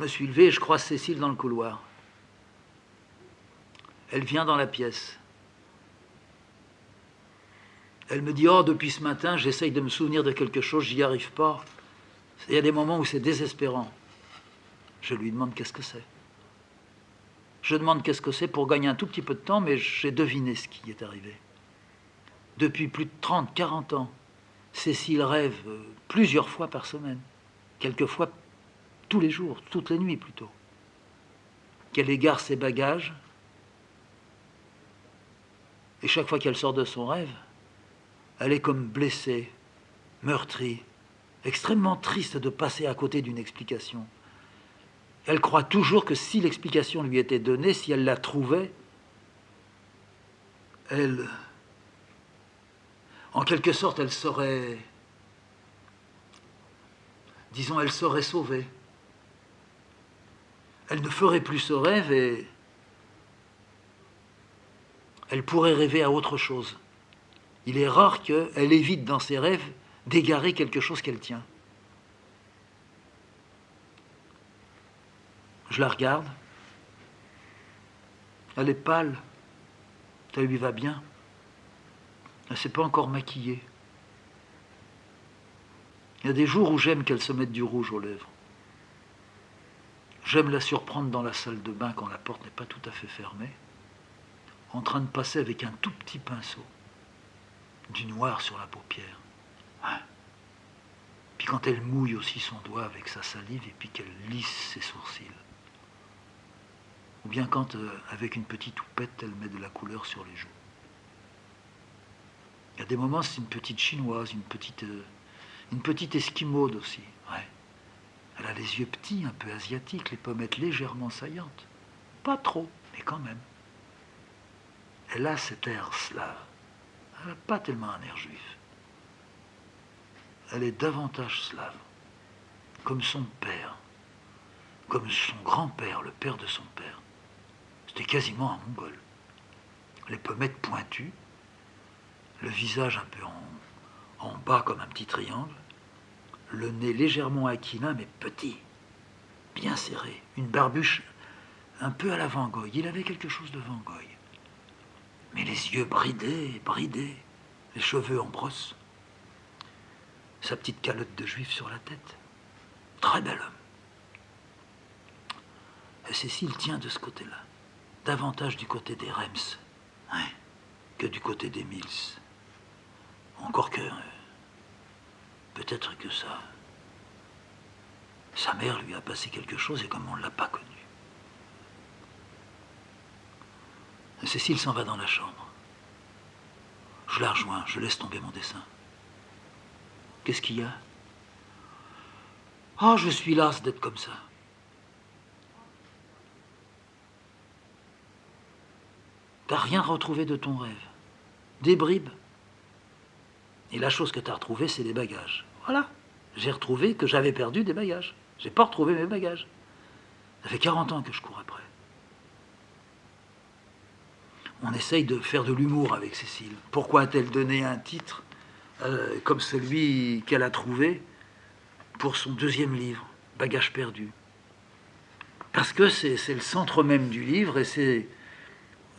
Je me suis levé et je croise Cécile dans le couloir. Elle vient dans la pièce. Elle me dit « Oh, depuis ce matin, j'essaye de me souvenir de quelque chose, j'y arrive pas. » Il y a des moments où c'est désespérant. Je lui demande qu'est-ce que c'est. Je demande qu'est-ce que c'est pour gagner un tout petit peu de temps, mais j'ai deviné ce qui est arrivé. Depuis plus de 30, 40 ans, Cécile rêve plusieurs fois par semaine, quelquefois tous les jours, toutes les nuits plutôt, qu'elle égare ses bagages, et chaque fois qu'elle sort de son rêve, elle est comme blessée, meurtrie, extrêmement triste de passer à côté d'une explication. Elle croit toujours que si l'explication lui était donnée, si elle la trouvait, en quelque sorte, elle serait, disons, elle serait sauvée. Elle ne ferait plus ce rêve et elle pourrait rêver à autre chose. Il est rare qu'elle évite dans ses rêves d'égarer quelque chose qu'elle tient. Je la regarde. Elle est pâle. Ça lui va bien. Elle ne s'est pas encore maquillée. Il y a des jours où j'aime qu'elle se mette du rouge aux lèvres. J'aime la surprendre dans la salle de bain quand la porte n'est pas tout à fait fermée, en train de passer avec un tout petit pinceau du noir sur la paupière. Hein. Puis quand elle mouille aussi son doigt avec sa salive et puis qu'elle lisse ses sourcils. Ou bien quand, avec une petite houppette, elle met de la couleur sur les joues. Il y a des moments, c'est une petite chinoise, une petite esquimaude aussi. Ouais. Elle a les yeux petits, un peu asiatiques, les pommettes légèrement saillantes. Pas trop, mais quand même. Elle a cet air slave. Elle n'a pas tellement un air juif. Elle est davantage slave, comme son père, comme son grand-père, le père de son père. C'était quasiment un mongol. Les pommettes pointues, le visage un peu en bas comme un petit triangle, le nez légèrement aquilin mais petit, bien serré, une barbuche un peu à la Van Gogh. Il avait quelque chose de Van Gogh. Mais les yeux bridés, les cheveux en brosse, sa petite calotte de juif sur la tête. Très bel homme. Et Cécile tient de ce côté-là, davantage du côté des Rems, hein, que du côté des Mills. Encore que, peut-être que ça, sa mère lui a passé quelque chose et comme on ne l'a pas connu. Cécile s'en va dans la chambre. Je la rejoins, je laisse tomber mon dessin. Qu'est-ce qu'il y a? Oh, je suis lasse d'être comme ça. T'as rien retrouvé de ton rêve. Des bribes. Et la chose que t'as retrouvée, c'est des bagages. Voilà. J'ai retrouvé que j'avais perdu des bagages. J'ai pas retrouvé mes bagages. Ça fait 40 ans que je cours après. On essaye de faire de l'humour avec Cécile. Pourquoi a-t-elle donné un titre comme celui qu'elle a trouvé pour son deuxième livre, Bagages perdus? Parce que c'est le centre même du livre et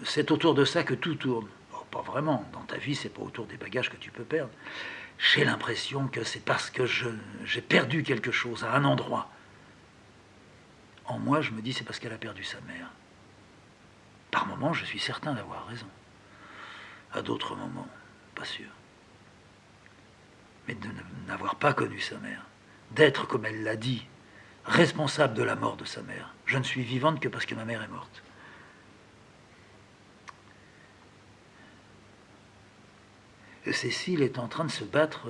c'est autour de ça que tout tourne. Bon, pas vraiment. Dans ta vie, c'est pas autour des bagages que tu peux perdre. J'ai l'impression que c'est parce que j'ai perdu quelque chose à un endroit. En moi, je me dis c'est parce qu'elle a perdu sa mère. Par moments, je suis certain d'avoir raison. À d'autres moments, pas sûr. Mais de n'avoir pas connu sa mère, d'être, comme elle l'a dit, responsable de la mort de sa mère. Je ne suis vivante que parce que ma mère est morte. Et Cécile est en train de se battre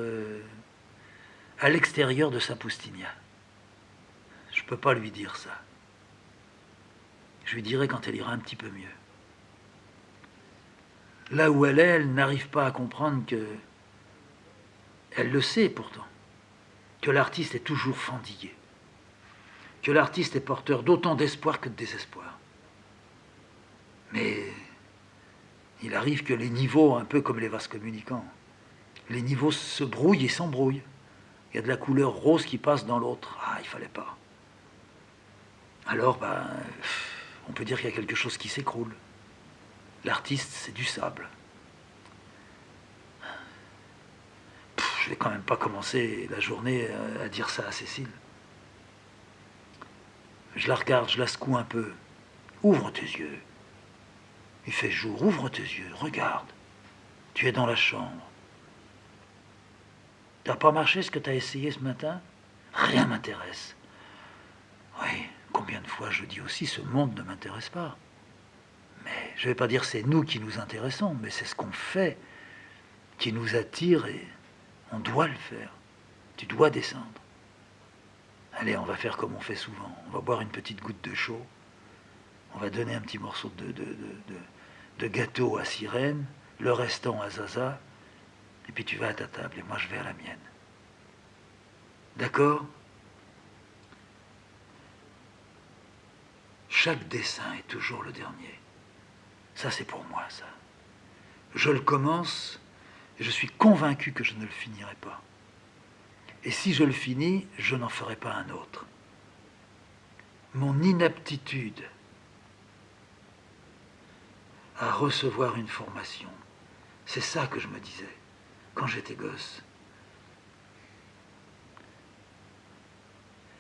à l'extérieur de sa Poustinia. Je ne peux pas lui dire ça. Je lui dirai quand elle ira un petit peu mieux. Là où elle n'arrive pas à comprendre que... Elle le sait pourtant, que l'artiste est toujours fendillé, que l'artiste est porteur d'autant d'espoir que de désespoir. Mais il arrive que les niveaux, un peu comme les vases communicants, les niveaux se brouillent et s'embrouillent. Il y a de la couleur rose qui passe dans l'autre. Ah, il fallait pas. alors on peut dire qu'il y a quelque chose qui s'écroule. L'artiste, c'est du sable. Je vais quand même pas commencer la journée à dire ça à Cécile. Je la regarde, je la secoue un peu. Ouvre tes yeux. Il fait jour, ouvre tes yeux, regarde. Tu es dans la chambre. T'as pas marché ce que t'as essayé ce matin? Rien m'intéresse. Oui, combien de fois je dis aussi ce monde ne m'intéresse pas. Mais je vais pas dire c'est nous qui nous intéressons, mais c'est ce qu'on fait qui nous attire et on doit le faire. Tu dois descendre. Allez, on va faire comme on fait souvent. On va boire une petite goutte de chaud. On va donner un petit morceau de gâteau à Sirène, le restant à Zaza, et puis tu vas à ta table et moi je vais à la mienne. D'accord? Chaque dessin est toujours le dernier. Ça, c'est pour moi, ça. Je le commence et je suis convaincu que je ne le finirai pas. Et si je le finis, je n'en ferai pas un autre. Mon inaptitude à recevoir une formation, c'est ça que je me disais quand j'étais gosse.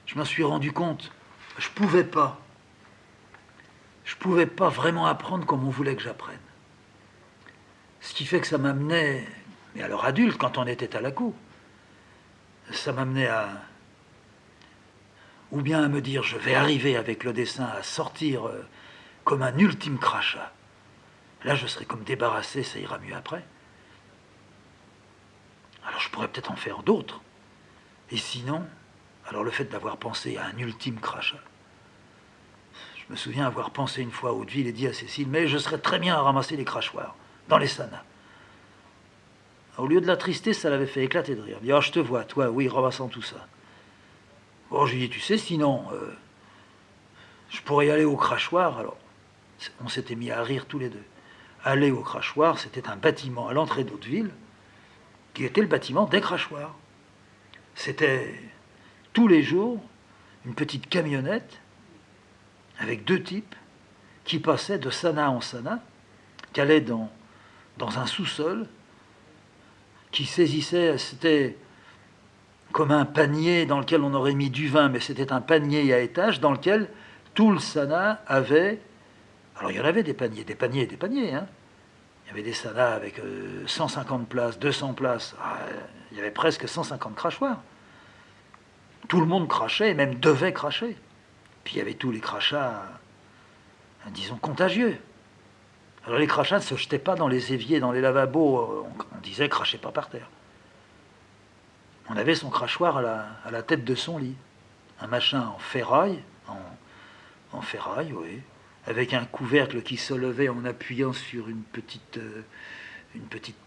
Je m'en suis rendu compte. Je pouvais pas vraiment apprendre comme on voulait que j'apprenne. Ce qui fait que ça m'amenait, mais alors adulte, quand on était à la cour, ça m'amenait ou bien à me dire, je vais arriver avec le dessin à sortir comme un ultime crachat. Là, je serai comme débarrassé, ça ira mieux après. Alors, je pourrais peut-être en faire d'autres. Et sinon, alors le fait d'avoir pensé à un ultime crachat, je me souviens avoir pensé une fois à Hauteville et dit à Cécile, mais je serais très bien à ramasser les crachoirs dans les sanas. Au lieu de l'attrister, ça l'avait fait éclater de rire. Il dit, oh, je te vois, toi, oui, ramassant tout ça. Bon, je lui dis, tu sais, sinon, je pourrais y aller au crachoir. Alors, on s'était mis à rire tous les deux. Aller au crachoir, c'était un bâtiment à l'entrée d'Hauteville, qui était le bâtiment des crachoirs. C'était tous les jours une petite camionnette avec deux types qui passaient de sana en sana, qui allaient dans un sous-sol, qui saisissaient, c'était comme un panier dans lequel on aurait mis du vin, mais c'était un panier à étage dans lequel tout le sana avait... Alors il y en avait des paniers, hein. Il y avait des sanas avec 150 places, 200 places. Il y avait presque 150 crachoirs. Tout le monde crachait, et même devait cracher. Puis il y avait tous les crachats, disons, contagieux. Alors les crachats ne se jetaient pas dans les éviers, dans les lavabos. On disait, crachez pas par terre. On avait son crachoir à la tête de son lit. Un machin en ferraille, en ferraille, oui, avec un couvercle qui se levait en appuyant sur une petite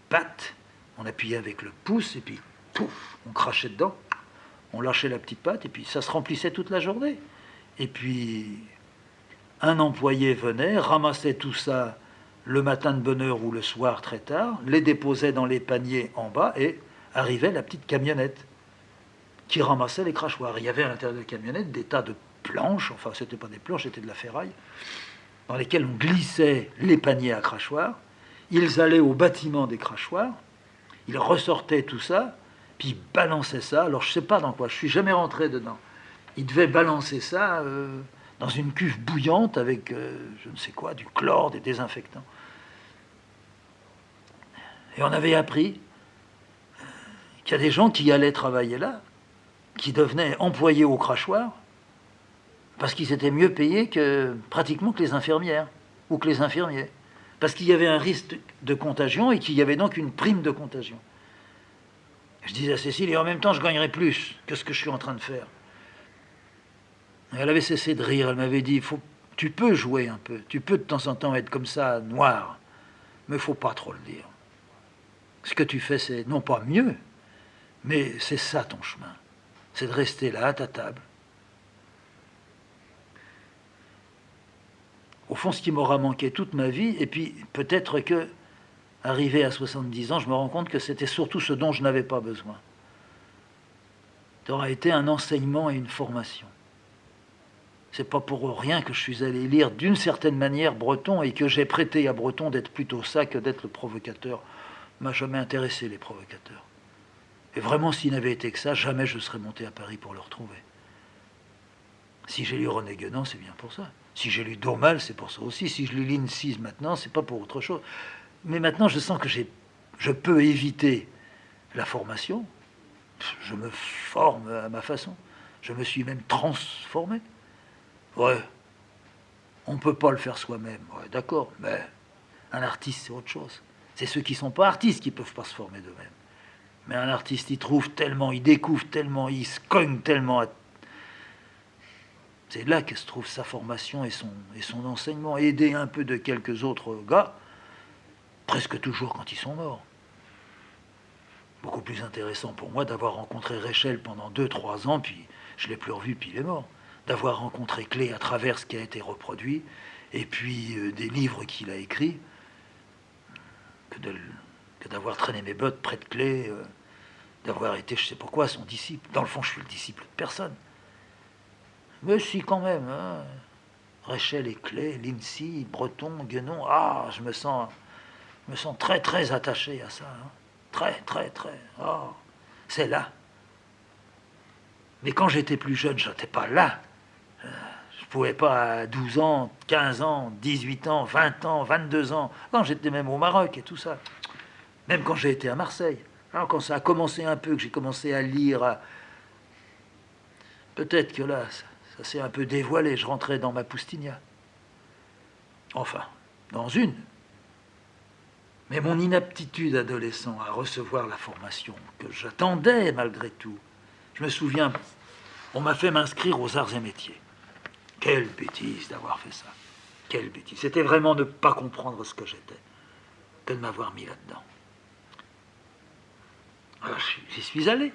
patte. On appuyait avec le pouce, et puis, pouf, on crachait dedans. On lâchait la petite patte, et puis ça se remplissait toute la journée. Et puis, un employé venait, ramassait tout ça le matin de bonne heure ou le soir très tard, les déposait dans les paniers en bas, et arrivait la petite camionnette qui ramassait les crachoirs. Il y avait à l'intérieur de la camionnette des tas de planches, enfin c'était pas des planches, c'était de la ferraille, dans lesquelles on glissait les paniers à crachoirs. Ils allaient au bâtiment des crachoirs, ils ressortaient tout ça, puis ils balançaient ça. Alors je sais pas dans quoi, je suis jamais rentré dedans. Ils devaient balancer ça dans une cuve bouillante avec je ne sais quoi, du chlore, des désinfectants. Et on avait appris qu'il y a des gens qui allaient travailler là, qui devenaient employés au crachoir, parce qu'ils étaient mieux payés pratiquement que les infirmières ou que les infirmiers. Parce qu'il y avait un risque de contagion et qu'il y avait donc une prime de contagion. Je disais à Cécile, et en même temps je gagnerais plus que ce que je suis en train de faire. Et elle avait cessé de rire, elle m'avait dit, tu peux jouer un peu, tu peux de temps en temps être comme ça, noir, mais il ne faut pas trop le dire. Ce que tu fais, c'est non pas mieux, mais c'est ça ton chemin. C'est de rester là, à ta table. Au fond, ce qui m'aura manqué toute ma vie, et puis peut-être que, arrivé à 70 ans, je me rends compte que c'était surtout ce dont je n'avais pas besoin. Ça aura été un enseignement et une formation. C'est pas pour rien que je suis allé lire d'une certaine manière Breton et que j'ai prêté à Breton d'être plutôt ça que d'être le provocateur. M'a jamais intéressé les provocateurs. Et vraiment, s'il n'avait été que ça, jamais je serais monté à Paris pour le retrouver. Si j'ai lu René Guénon, c'est bien pour ça. Si j'ai lu Dourmal, c'est pour ça aussi. Si je lis Lindsay maintenant, c'est pas pour autre chose. Mais maintenant, je sens que je peux éviter la formation. Je me forme à ma façon. Je me suis même transformé. Ouais, on ne peut pas le faire soi-même. Ouais, d'accord, mais un artiste, c'est autre chose. C'est ceux qui ne sont pas artistes qui ne peuvent pas se former d'eux-mêmes. Mais un artiste, il trouve tellement, il découvre tellement, il se cogne tellement. C'est là que se trouve sa formation et son enseignement. Aider un peu de quelques autres gars, presque toujours quand ils sont morts. Beaucoup plus intéressant pour moi d'avoir rencontré Réchel pendant 2-3 ans, puis je ne l'ai plus revu, puis il est mort. D'avoir rencontré Clé à travers ce qui a été reproduit, et puis des livres qu'il a écrits, que d'avoir traîné mes bottes près de Clé, d'avoir été, je sais pas quoi, son disciple. Dans le fond, je suis le disciple de personne. Mais si, quand même. Hein. Réchel et Clé, Lindsay, Breton, Guénon. Ah, je me sens très, très attaché à ça. Hein. Très, très, très. Oh, c'est là. Mais quand j'étais plus jeune, je n'étais pas là. Je pouvais pas à 12 ans, 15 ans, 18 ans, 20 ans, 22 ans. Quand j'étais même au Maroc et tout ça. Même quand j'ai été à Marseille. Alors quand ça a commencé un peu, que j'ai commencé à lire, peut-être que là, ça s'est un peu dévoilé. Je rentrais dans ma Poustinia. Enfin, dans une. Mais mon inaptitude adolescent à recevoir la formation que j'attendais malgré tout. Je me souviens, on m'a fait m'inscrire aux arts et métiers. Quelle bêtise d'avoir fait ça. Quelle bêtise. C'était vraiment ne pas comprendre ce que j'étais que de m'avoir mis là-dedans. Alors j'y suis allé.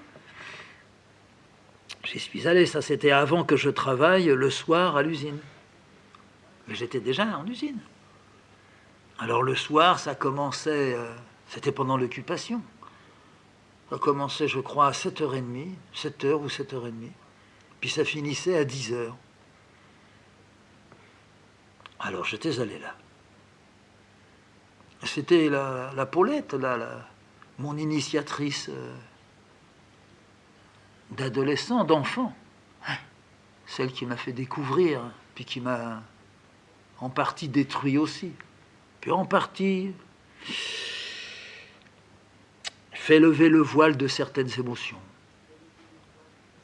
J'y suis allé. Ça, c'était avant que je travaille le soir à l'usine. Mais j'étais déjà en usine. Alors le soir, ça commençait... c'était pendant l'occupation. Ça commençait, je crois, à 7h30, 7h ou 7h30. Puis ça finissait à 10h. Alors j'étais allé là. C'était la Paulette, mon initiatrice d'adolescent, d'enfant. Celle qui m'a fait découvrir, puis qui m'a en partie détruit aussi. Puis en partie fait lever le voile de certaines émotions.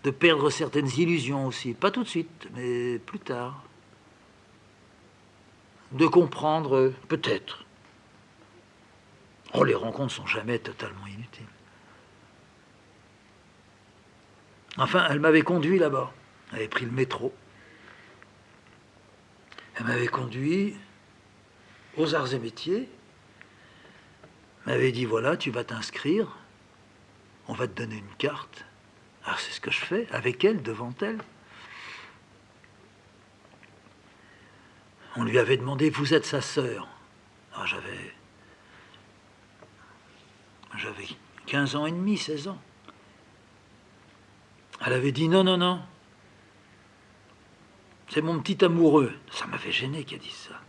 De perdre certaines illusions aussi. Pas tout de suite, mais plus tard. De comprendre, peut-être. Oh, les rencontres sont jamais totalement inutiles. Enfin, elle m'avait conduit là-bas. Elle avait pris le métro. Elle m'avait conduit aux arts et métiers. Elle m'avait dit, voilà, tu vas t'inscrire. On va te donner une carte. Alors c'est ce que je fais, avec elle, devant elle. On lui avait demandé, vous êtes sa sœur. Alors j'avais 15 ans et demi, 16 ans. Elle avait dit, non, non, non. C'est mon petit amoureux. Ça m'avait gêné qu'elle dise ça.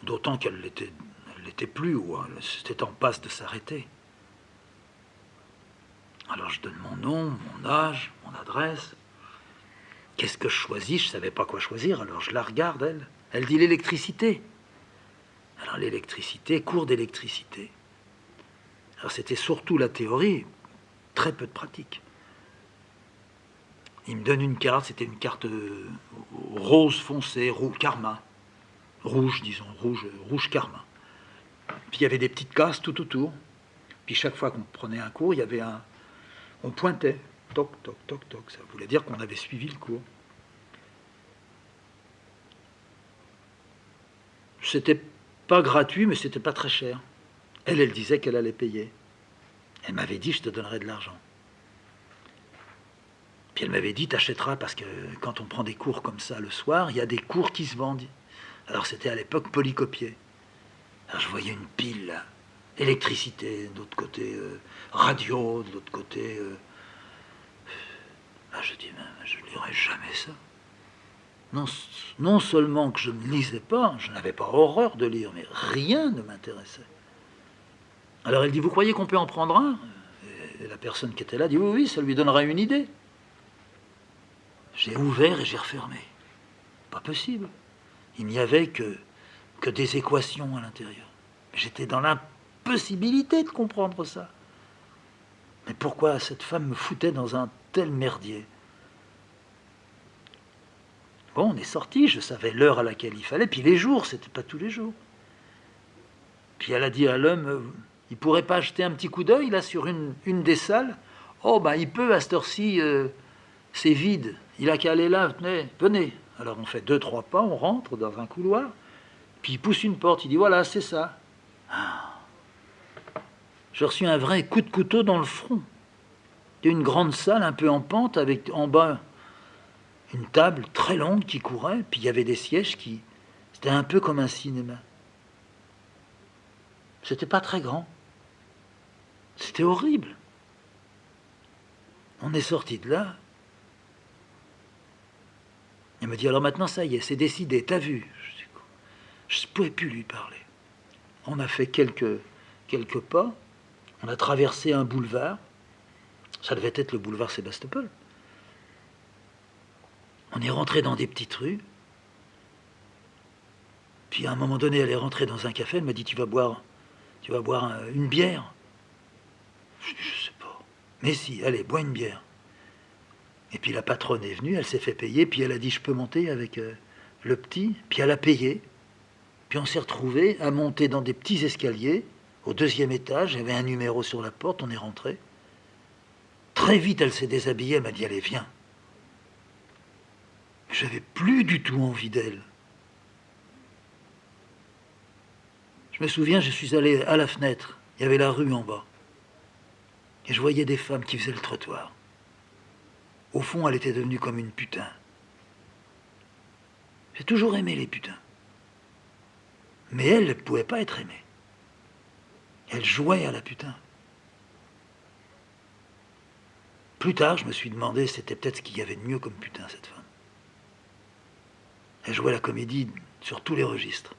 D'autant qu'elle l'était plus, ou c'était en passe de s'arrêter. Alors je donne mon nom, mon âge, mon adresse. Qu'est-ce que je choisis? Je ne savais pas quoi choisir, alors je la regarde, elle. Elle dit l'électricité. Alors l'électricité, cours d'électricité. Alors c'était surtout la théorie, très peu de pratique. Il me donne une carte, c'était une carte rose foncé, carmin. Rouge, disons, rouge carmin. Puis il y avait des petites cases tout autour. Puis chaque fois qu'on prenait un cours, il y avait on pointait. Toc, toc, toc, toc. Ça voulait dire qu'on avait suivi le cours. C'était pas gratuit, mais c'était pas très cher. Elle disait qu'elle allait payer. Elle m'avait dit, je te donnerai de l'argent. Puis elle m'avait dit, t'achèteras, parce que quand on prend des cours comme ça le soir, il y a des cours qui se vendent. Alors c'était à l'époque polycopié. Alors je voyais une pile, là. Électricité, de l'autre côté radio, de l'autre côté... Ah, je dis, je ne lirai jamais ça. Non, non seulement que je ne lisais pas, je n'avais pas horreur de lire, mais rien ne m'intéressait. Alors elle dit, vous croyez qu'on peut en prendre un? Et la personne qui était là dit, oui, oui, ça lui donnera une idée. J'ai ouvert et j'ai refermé. Pas possible. Il n'y avait que des équations à l'intérieur. J'étais dans l'impossibilité de comprendre ça. Mais pourquoi cette femme me foutait dans un tel merdier? Bon, on est sorti, je savais l'heure à laquelle il fallait, puis les jours, c'était pas tous les jours. Puis elle a dit à l'homme, il pourrait pas jeter un petit coup d'œil là sur une des salles? Oh, ben il peut à cette heure-ci, c'est vide, il a qu'à aller là, venez, venez. Alors on fait 2-3 pas, on rentre dans un couloir, puis il pousse une porte, il dit voilà, c'est ça. J'ai reçu un vrai coup de couteau dans le front. C'était une grande salle un peu en pente, avec en bas une table très longue qui courait, puis il y avait des sièges qui... C'était un peu comme un cinéma. C'était pas très grand. C'était horrible. On est sorti de là. Il me dit, alors maintenant ça y est, c'est décidé, t'as vu? Je ne pouvais plus lui parler. On a fait quelques pas, on a traversé un boulevard, ça devait être le boulevard Sébastopol. On est rentré dans des petites rues, puis à un moment donné, elle est rentrée dans un café, elle m'a dit, tu vas boire une bière? Je dis, je sais pas. Mais si, allez, bois une bière. Et puis la patronne est venue, elle s'est fait payer, puis elle a dit, je peux monter avec le petit? Puis elle a payé. Puis on s'est retrouvés à monter dans des petits escaliers, au 2e étage, il y avait un numéro sur la porte, on est rentré. Très vite, elle s'est déshabillée, elle m'a dit, allez, viens. J'avais plus du tout envie d'elle. Je me souviens, je suis allé à la fenêtre, il y avait la rue en bas. Et je voyais des femmes qui faisaient le trottoir. Au fond, elle était devenue comme une putain. J'ai toujours aimé les putains. Mais elle ne pouvait pas être aimée. Elle jouait à la putain. Plus tard, je me suis demandé, c'était peut-être ce qu'il y avait de mieux comme putain, cette femme. Elle jouait la comédie sur tous les registres.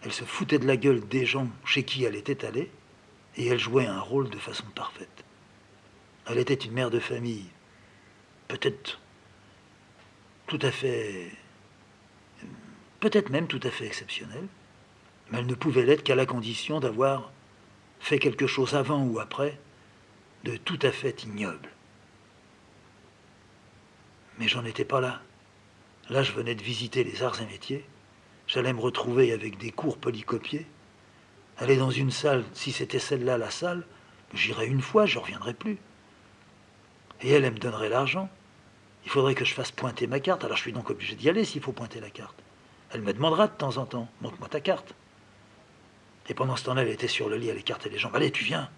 Elle se foutait de la gueule des gens chez qui elle était allée, et elle jouait un rôle de façon parfaite. Elle était une mère de famille, peut-être tout à fait, peut-être même tout à fait exceptionnelle, mais elle ne pouvait l'être qu'à la condition d'avoir fait quelque chose avant ou après de tout à fait ignoble. Mais j'en étais pas là. Là, je venais de visiter les arts et métiers. J'allais me retrouver avec des cours polycopiés. Aller dans une salle, si c'était celle-là la salle, j'irais une fois, je ne reviendrai plus. Et elle me donnerait l'argent. Il faudrait que je fasse pointer ma carte, alors je suis donc obligé d'y aller s'il faut pointer la carte. Elle me demandera de temps en temps, montre-moi ta carte. Et pendant ce temps-là, elle était sur le lit, elle écartait les jambes. Allez, tu viens.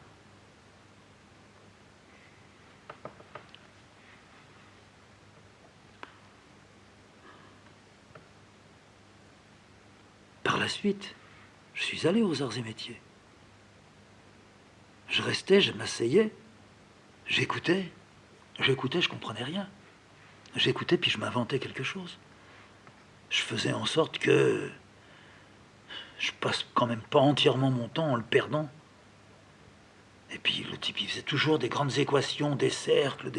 Par la suite, je suis allé aux arts et métiers. Je restais, je m'asseyais, j'écoutais, je comprenais rien. J'écoutais puis je m'inventais quelque chose. Je faisais en sorte que je passe quand même pas entièrement mon temps en le perdant. Et puis le type, il faisait toujours des grandes équations, des cercles,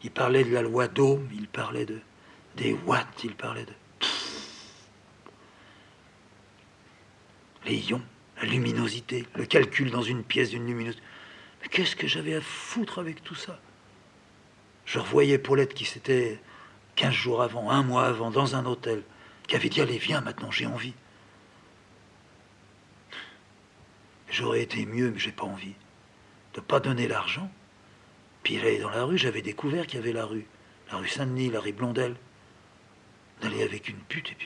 il parlait de la loi d'Ohm, il parlait des watts, il parlait de... Les ions, la luminosité, le calcul dans une pièce d'une luminosité. Mais qu'est-ce que j'avais à foutre avec tout ça? Je revoyais Paulette qui s'était 15 jours avant, un mois avant, dans un hôtel, qui avait dit, allez, viens maintenant, j'ai envie. J'aurais été mieux, mais j'ai pas envie. De pas donner l'argent. Puis j'allais dans la rue, j'avais découvert qu'il y avait la rue Saint-Denis, la rue Blondel. D'aller avec une pute et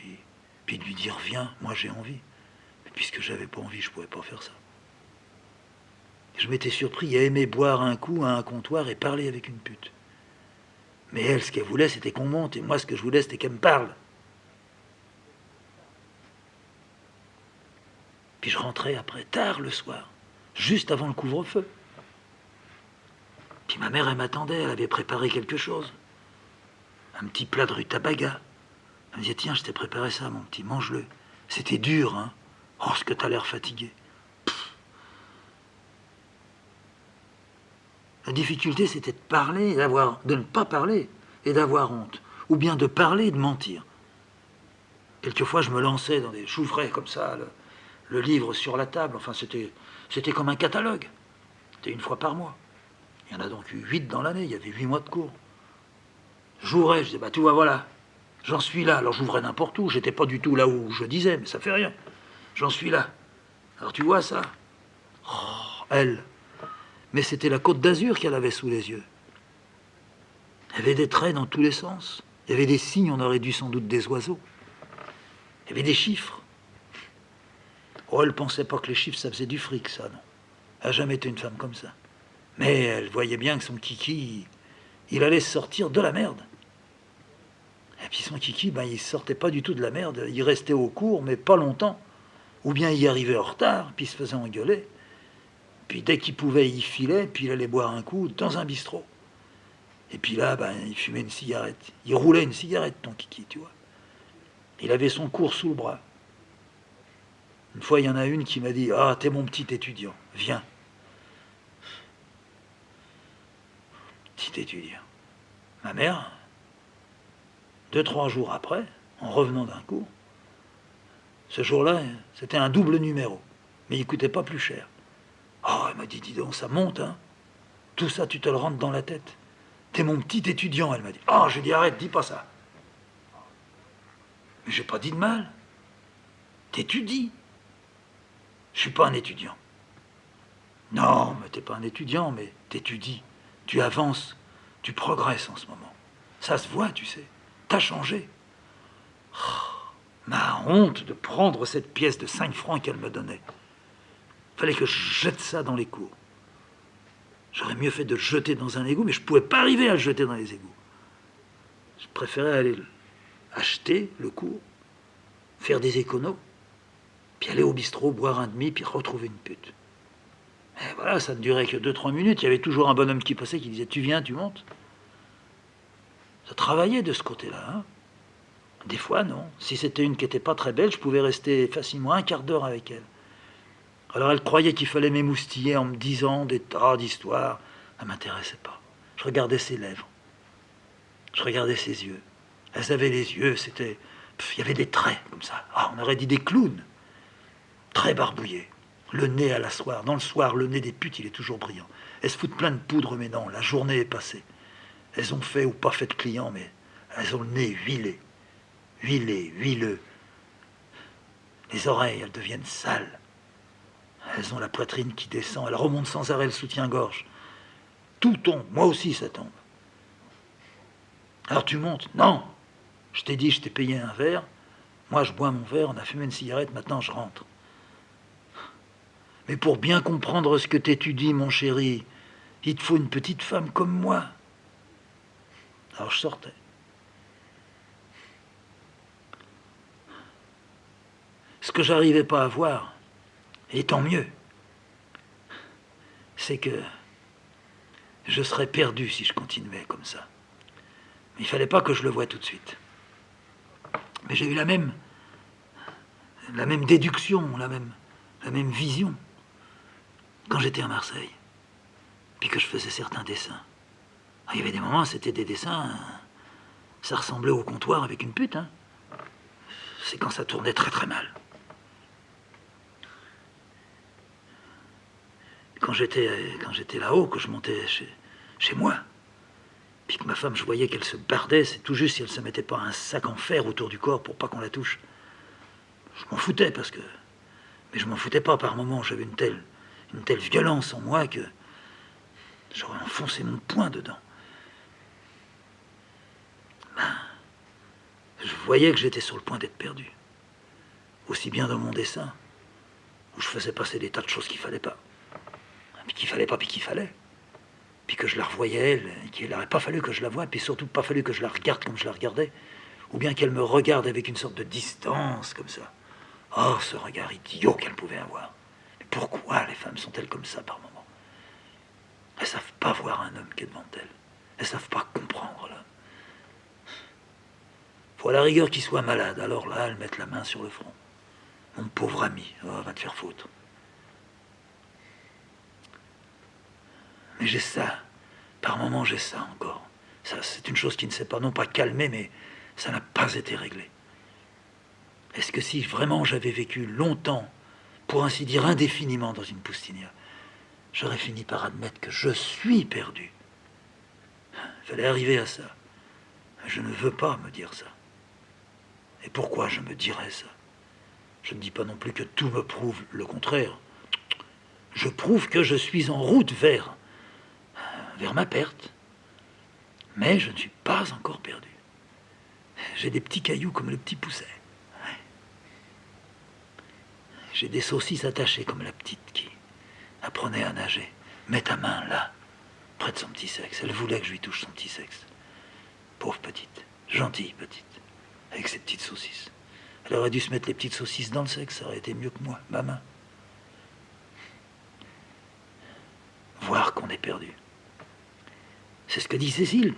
puis de lui dire, viens, moi j'ai envie. Mais puisque j'avais pas envie, je pouvais pas faire ça. Je m'étais surpris à aimer boire un coup à un comptoir et parler avec une pute. Mais elle, ce qu'elle voulait, c'était qu'on monte, et moi, ce que je voulais, c'était qu'elle me parle. Puis je rentrais après, tard le soir, juste avant le couvre-feu. Puis ma mère, elle m'attendait, elle avait préparé quelque chose. un petit plat de rutabaga. Elle me disait, tiens, je t'ai préparé ça, mon petit, mange-le. C'était dur, hein. Oh, ce que t'as l'air fatigué. La difficulté, c'était de parler, et de ne pas parler, et d'avoir honte. Ou bien de parler et de mentir. Quelquefois, je me lançais dans des... J'ouvrais comme ça le livre sur la table. Enfin, c'était comme un catalogue. C'était une fois par mois. Il y en a donc eu 8 dans l'année. Il y avait 8 mois de cours. J'ouvrais, je disais, bah tu vois, voilà, j'en suis là. Alors j'ouvrais n'importe où. J'étais pas du tout là où je disais, mais ça fait rien. J'en suis là. Alors tu vois ça? Oh, elle. Mais c'était la Côte d'Azur qu'elle avait sous les yeux. Il y avait des traits dans tous les sens. Il y avait des signes, on aurait dû sans doute des oiseaux. Il y avait des chiffres. Oh, elle pensait pas que les chiffres, ça faisait du fric, ça, non. Elle n'a jamais été une femme comme ça. Mais elle voyait bien que son kiki, il allait sortir de la merde. Et puis son kiki, ben, il sortait pas du tout de la merde. Il restait au cours, mais pas longtemps. Ou bien il y arrivait en retard, puis il se faisait engueuler. Puis dès qu'il pouvait, il filait, puis il allait boire un coup dans un bistrot. Et puis là, ben, il fumait une cigarette. Il roulait une cigarette, ton kiki, tu vois. Il avait son cours sous le bras. Une fois, il y en a une qui m'a dit, ah, t'es mon petit étudiant, viens. Petit étudiant. Ma mère, 2-3 jours après, en revenant d'un cours, ce jour-là, c'était un double numéro, mais il ne coûtait pas plus cher. Oh, elle m'a dit, dis donc, ça monte, hein. Tout ça, tu te le rentres dans la tête. T'es mon petit étudiant, elle m'a dit. Oh, j'ai dit, arrête, dis pas ça. Mais j'ai pas dit de mal. T'étudies. Je suis pas un étudiant. Non, mais t'es pas un étudiant, mais t'étudies. Tu avances, tu progresses en ce moment. Ça se voit, tu sais. T'as changé. Oh, ma honte de prendre cette pièce de 5 francs qu'elle me donnait. Fallait que je jette ça dans les cours. J'aurais mieux fait de le jeter dans un égout, mais je ne pouvais pas arriver à le jeter dans les égouts. Je préférais aller acheter le cours, faire des éconos, puis aller au bistrot, boire un demi, puis retrouver une pute. Et voilà, ça ne durait que 2-3 minutes. Il y avait toujours un bonhomme qui passait qui disait « Tu viens, tu montes ?» Ça travaillait de ce côté-là. Hein. Des fois, non. Si c'était une qui n'était pas très belle, je pouvais rester facilement un quart d'heure avec elle. Alors elle croyait qu'il fallait m'émoustiller en me disant des tas d'histoires. Ça ne m'intéressait pas. Je regardais ses lèvres. Je regardais ses yeux. Elles avaient les yeux, c'était... Il y avait des traits comme ça. Ah, on aurait dit des clowns. Très barbouillés. Le nez à la soie. Dans le soir, le nez des putes, il est toujours brillant. Elles se foutent plein de poudre, mais non, la journée est passée. Elles ont fait ou pas fait de clients, mais elles ont le nez huilé. Huilé, huileux. Les oreilles, elles deviennent sales. Elles ont la poitrine qui descend. Elles remontent sans arrêt le soutien-gorge. Tout tombe. Moi aussi, ça tombe. Alors tu montes. Non. Je t'ai dit, je t'ai payé un verre. Moi, je bois mon verre. On a fumé une cigarette. Maintenant, je rentre. Mais pour bien comprendre ce que t'étudies, mon chéri, il te faut une petite femme comme moi. Alors je sortais. Ce que j'arrivais pas à voir, et tant mieux, c'est que je serais perdu si je continuais comme ça. Mais il fallait pas que je le voie tout de suite. Mais j'ai eu la même déduction, la même vision quand j'étais à Marseille, puis que je faisais certains dessins. Il y avait des moments, c'était des dessins, ça ressemblait au comptoir avec une pute. Hein. C'est quand ça tournait très très mal. Quand j'étais là-haut, que je montais chez moi, puis que ma femme, je voyais qu'elle se bardait, c'est tout juste si elle se mettait pas un sac en fer autour du corps pour pas qu'on la touche. Je m'en foutais parce que... Mais je m'en foutais pas par moments, j'avais une telle violence en moi que j'aurais enfoncé mon poing dedans. Ben, je voyais que j'étais sur le point d'être perdu. Aussi bien dans mon dessin, où je faisais passer des tas de choses qu'il fallait pas. Puis qu'il fallait pas, puis qu'il fallait. Puis que je la revoyais, elle, et qu'il n'aurait pas fallu que je la voie, puis surtout pas fallu que je la regarde comme je la regardais, ou bien qu'elle me regarde avec une sorte de distance, comme ça. Oh, ce regard idiot qu'elle pouvait avoir. Mais pourquoi les femmes sont-elles comme ça par moments? Elles savent pas voir un homme qui est devant elles. Elles savent pas comprendre l'homme. Faut à la rigueur qu'il soit malade. Alors là, elle met la main sur le front. Mon pauvre ami, oh, va te faire foutre. Mais j'ai ça. Par moments, j'ai ça encore. Ça, c'est une chose qui ne s'est pas, non pas calmée, mais ça n'a pas été réglé. Est-ce que si vraiment j'avais vécu longtemps, pour ainsi dire indéfiniment dans une poustinia, j'aurais fini par admettre que je suis perdu? Il fallait arriver à ça. Je ne veux pas me dire ça. Et pourquoi je me dirais ça? Je ne dis pas non plus que tout me prouve le contraire. Je prouve que je suis en route vers ma perte. Mais je ne suis pas encore perdu. J'ai des petits cailloux comme le petit pousset. J'ai des saucisses attachées comme la petite qui apprenait à nager. Mets ta main là, près de son petit sexe. Elle voulait que je lui touche son petit sexe. Pauvre petite, gentille petite, avec ses petites saucisses. Elle aurait dû se mettre les petites saucisses dans le sexe, ça aurait été mieux que moi, ma main. Voir qu'on est perdu. C'est ce que dit Cécile.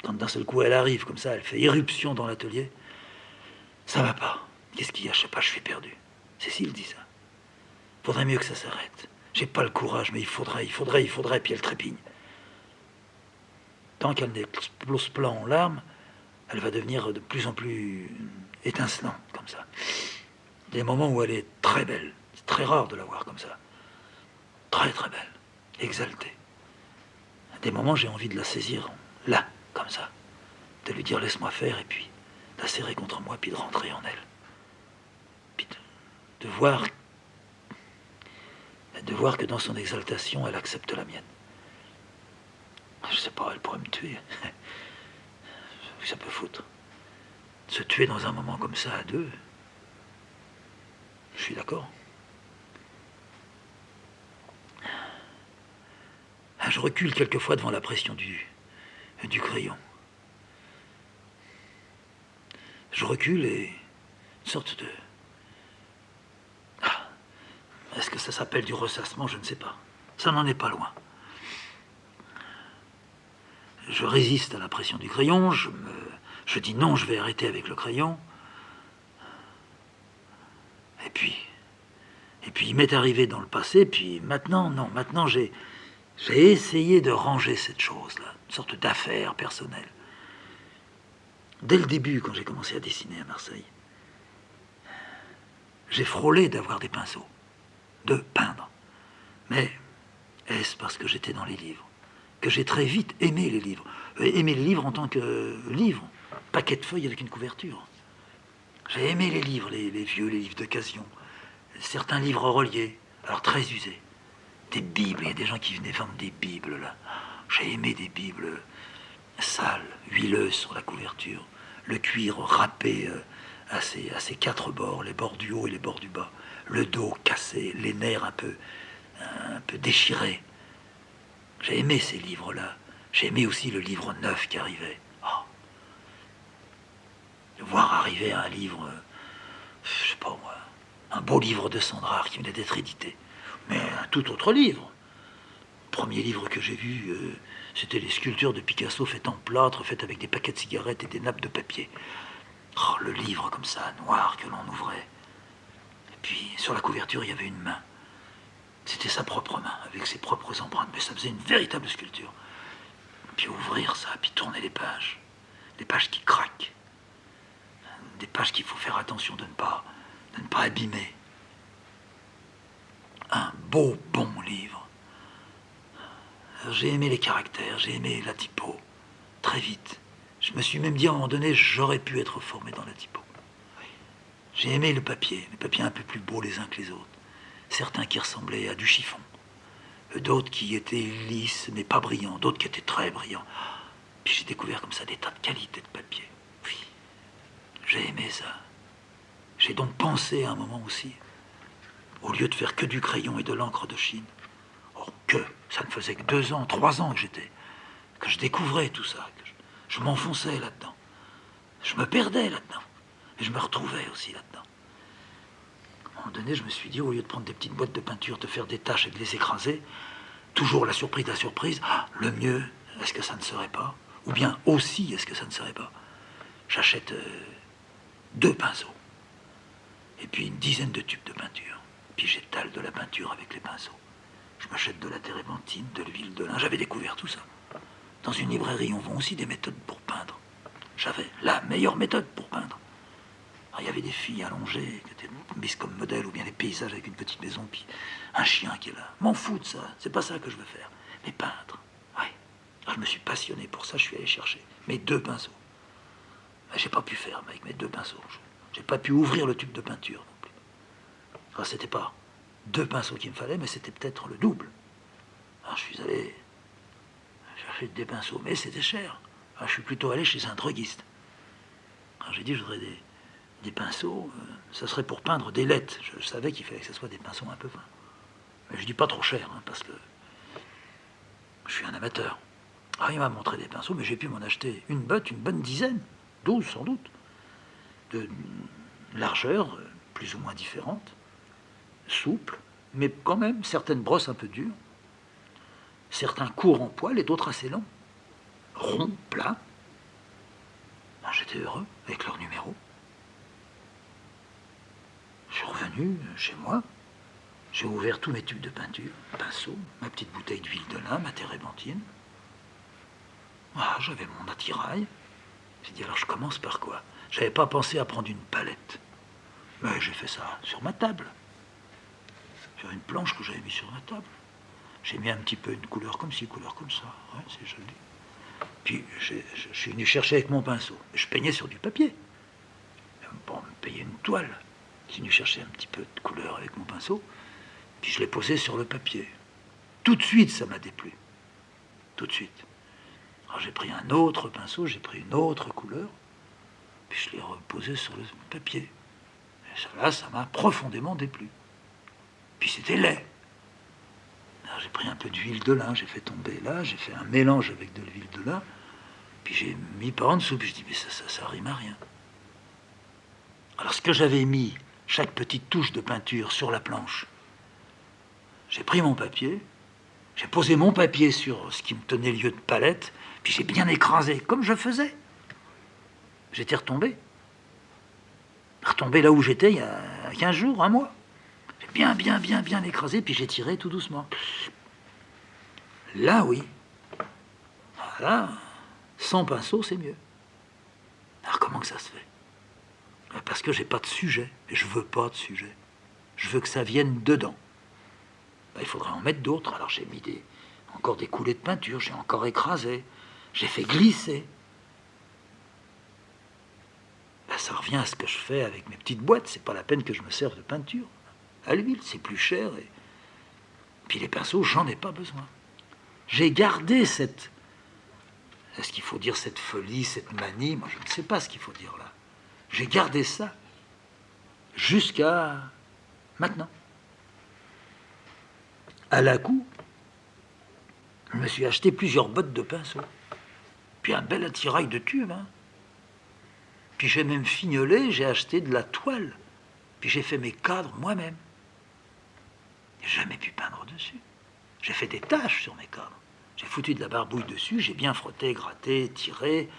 Quand d'un seul coup elle arrive comme ça, elle fait irruption dans l'atelier. Ça va pas. Qu'est-ce qu'il y a? Je sais pas, je suis perdu. Cécile dit ça. Faudrait mieux que ça s'arrête. J'ai pas le courage, mais il faudrait, puis elle trépigne. Tant qu'elle n'explose pas en larmes, elle va devenir de plus en plus étincelante, comme ça. Des moments où elle est très belle. C'est très rare de la voir comme ça. Très très belle. Exaltée. Des moments, j'ai envie de la saisir là, comme ça. De lui dire laisse-moi faire, et puis la serrer contre moi, puis de rentrer en elle. Puis de voir que dans son exaltation, elle accepte la mienne. Je sais pas, elle pourrait me tuer. Ça peut foutre. Se tuer dans un moment comme ça à deux, je suis d'accord. Je recule quelquefois devant la pression du crayon. Je recule et une sorte de... Est-ce que ça s'appelle du ressassement? Je ne sais pas. Ça n'en est pas loin. Je résiste à la pression du crayon, je dis non, je vais arrêter avec le crayon. Et puis il m'est arrivé dans le passé, puis maintenant, non, maintenant j'ai essayé de ranger cette chose-là, une sorte d'affaire personnelle. Dès le début, quand j'ai commencé à dessiner à Marseille, j'ai frôlé d'avoir des pinceaux, de peindre. Mais est-ce parce que j'étais dans les livres que j'ai très vite aimé les livres? Aimé les livres en tant que livre, paquet de feuilles avec une couverture. J'ai aimé les livres, les vieux, les livres d'occasion, certains livres reliés, alors très usés. Des bibles, il y a des gens qui venaient vendre des bibles là. J'ai aimé des bibles sales, huileuses sur la couverture, le cuir râpé à ses quatre bords, les bords du haut et les bords du bas, le dos cassé, les nerfs un peu déchirés. J'ai aimé ces livres-là. J'ai aimé aussi le livre neuf qui arrivait. Oh. Voir arriver un livre, je sais pas moi, un beau livre de Sandrard qui venait d'être édité. Mais un tout autre livre. Le premier livre que j'ai vu, c'était les sculptures de Picasso faites en plâtre, faites avec des paquets de cigarettes et des nappes de papier. Oh, le livre comme ça, noir, que l'on ouvrait. Et puis, sur la couverture, il y avait une main. C'était sa propre main, avec ses propres empreintes, mais ça faisait une véritable sculpture. Puis ouvrir ça, puis tourner les pages qui craquent, des pages qu'il faut faire attention de ne pas abîmer. Un beau, bon livre. J'ai aimé les caractères, j'ai aimé la typo, très vite. Je me suis même dit à un moment donné, j'aurais pu être formé dans la typo. J'ai aimé le papier, les papiers un peu plus beaux les uns que les autres. Certains qui ressemblaient à du chiffon, d'autres qui étaient lisses mais pas brillants, d'autres qui étaient très brillants. Puis j'ai découvert comme ça des tas de qualités de papier. Oui, j'ai aimé ça. J'ai donc pensé à un moment aussi, au lieu de faire que du crayon et de l'encre de Chine, ça ne faisait que 2 ans, 3 ans que je découvrais tout ça, que je m'enfonçais là-dedans. Je me perdais là-dedans. Et je me retrouvais aussi là-dedans. À un moment donné, je me suis dit, au lieu de prendre des petites boîtes de peinture, de faire des taches et de les écraser, toujours la surprise, le mieux, est-ce que ça ne serait pas? Ou bien aussi, est-ce que ça ne serait pas J'achète 2 pinceaux. Et puis une dizaine de tubes de peinture. Puis j'étale de la peinture avec les pinceaux. Je m'achète de la térébenthine, de l'huile de lin. J'avais découvert tout ça. Dans une librairie, on vend aussi des méthodes pour peindre. J'avais la meilleure méthode pour peindre. Alors, il y avait des filles allongées qui étaient mises comme modèle, ou bien des paysages avec une petite maison, puis un chien qui est là. M'en fous de ça, c'est pas ça que je veux faire. Mais peindre, ouais. Alors, je me suis passionné pour ça, je suis allé chercher mes 2 pinceaux. J'ai pas pu faire avec mes 2 pinceaux. J'ai pas pu ouvrir le tube de peinture non plus. Alors, c'était pas 2 pinceaux qu'il me fallait, mais c'était peut-être le double. Alors je suis allé chercher des pinceaux, mais c'était cher. Alors, je suis plutôt allé chez un droguiste. Alors j'ai dit, je voudrais des pinceaux, ça serait pour peindre des lettres. Je savais qu'il fallait que ce soit des pinceaux un peu fins. Mais je dis pas trop cher, hein, parce que je suis un amateur. Alors il m'a montré des pinceaux, mais j'ai pu m'en acheter une bonne dizaine, 12 sans doute, de largeur plus ou moins différentes, souples, mais quand même certaines brosses un peu dures, certains courts en poil et d'autres assez longs, ronds, plats. Alors, j'étais heureux avec leur numéro. Je suis revenu chez moi, j'ai ouvert tous mes tubes de peinture, pinceau, ma petite bouteille d'huile de lin, ma térébenthine. Voilà, j'avais mon attirail. J'ai dit, alors je commence par quoi? J'avais pas pensé à prendre une palette. Mais j'ai fait ça sur ma table. Sur une planche que j'avais mis sur ma table. J'ai mis un petit peu une couleur comme ci, couleur comme ça. Ouais, c'est joli. Puis je suis venu chercher avec mon pinceau. Je peignais sur du papier. Bon, me payer une toile. Je suis venu chercher un petit peu de couleur avec mon pinceau. Puis je l'ai posé sur le papier. Tout de suite, ça m'a déplu. Tout de suite. Alors j'ai pris un autre pinceau, j'ai pris une autre couleur, puis je l'ai reposé sur le papier. Et ça, là, ça m'a profondément déplu. Puis c'était laid. Alors j'ai pris un peu d'huile de lin, j'ai fait tomber là, j'ai fait un mélange avec de l'huile de lin, puis j'ai mis par en dessous, puis je dis, mais ça rime à rien. Alors ce que j'avais mis, chaque petite touche de peinture sur la planche, j'ai pris mon papier, j'ai posé mon papier sur ce qui me tenait lieu de palette, puis j'ai bien écrasé, comme je faisais. J'étais retombé. Retombé là où j'étais il y a 15 jours, un mois. J'ai bien écrasé, puis j'ai tiré tout doucement. Là, oui. Là, sans pinceau, c'est mieux. Alors comment que ça se fait? Parce que j'ai pas de sujet. Et je veux pas de sujet. Je veux que ça vienne dedans. Il faudrait en mettre d'autres. Alors j'ai mis encore des coulées de peinture, j'ai encore écrasé, j'ai fait glisser. Ça revient à ce que je fais avec mes petites boîtes. C'est pas la peine que je me serve de peinture. À l'huile, c'est plus cher. Et puis les pinceaux, j'en ai pas besoin. J'ai gardé cette... Est-ce qu'il faut dire cette folie, cette manie? Moi, je ne sais pas ce qu'il faut dire là. J'ai gardé ça jusqu'à maintenant. À la coup, je me suis acheté plusieurs bottes de pinceaux. Puis un bel attirail de tubes. Hein. Puis j'ai même fignolé, j'ai acheté de la toile. Puis j'ai fait mes cadres moi-même. J'ai jamais pu peindre dessus. J'ai fait des taches sur mes cadres. J'ai foutu de la barbouille dessus, j'ai bien frotté, gratté, tiré.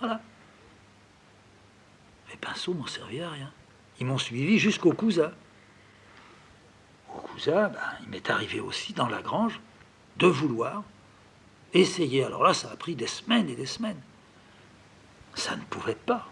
Voilà. Mes pinceaux m'ont servi à rien. Ils m'ont suivi jusqu'au Cousa. Au Cousa, il m'est arrivé aussi dans la grange de vouloir essayer. Alors là, ça a pris des semaines et des semaines. Ça ne pouvait pas.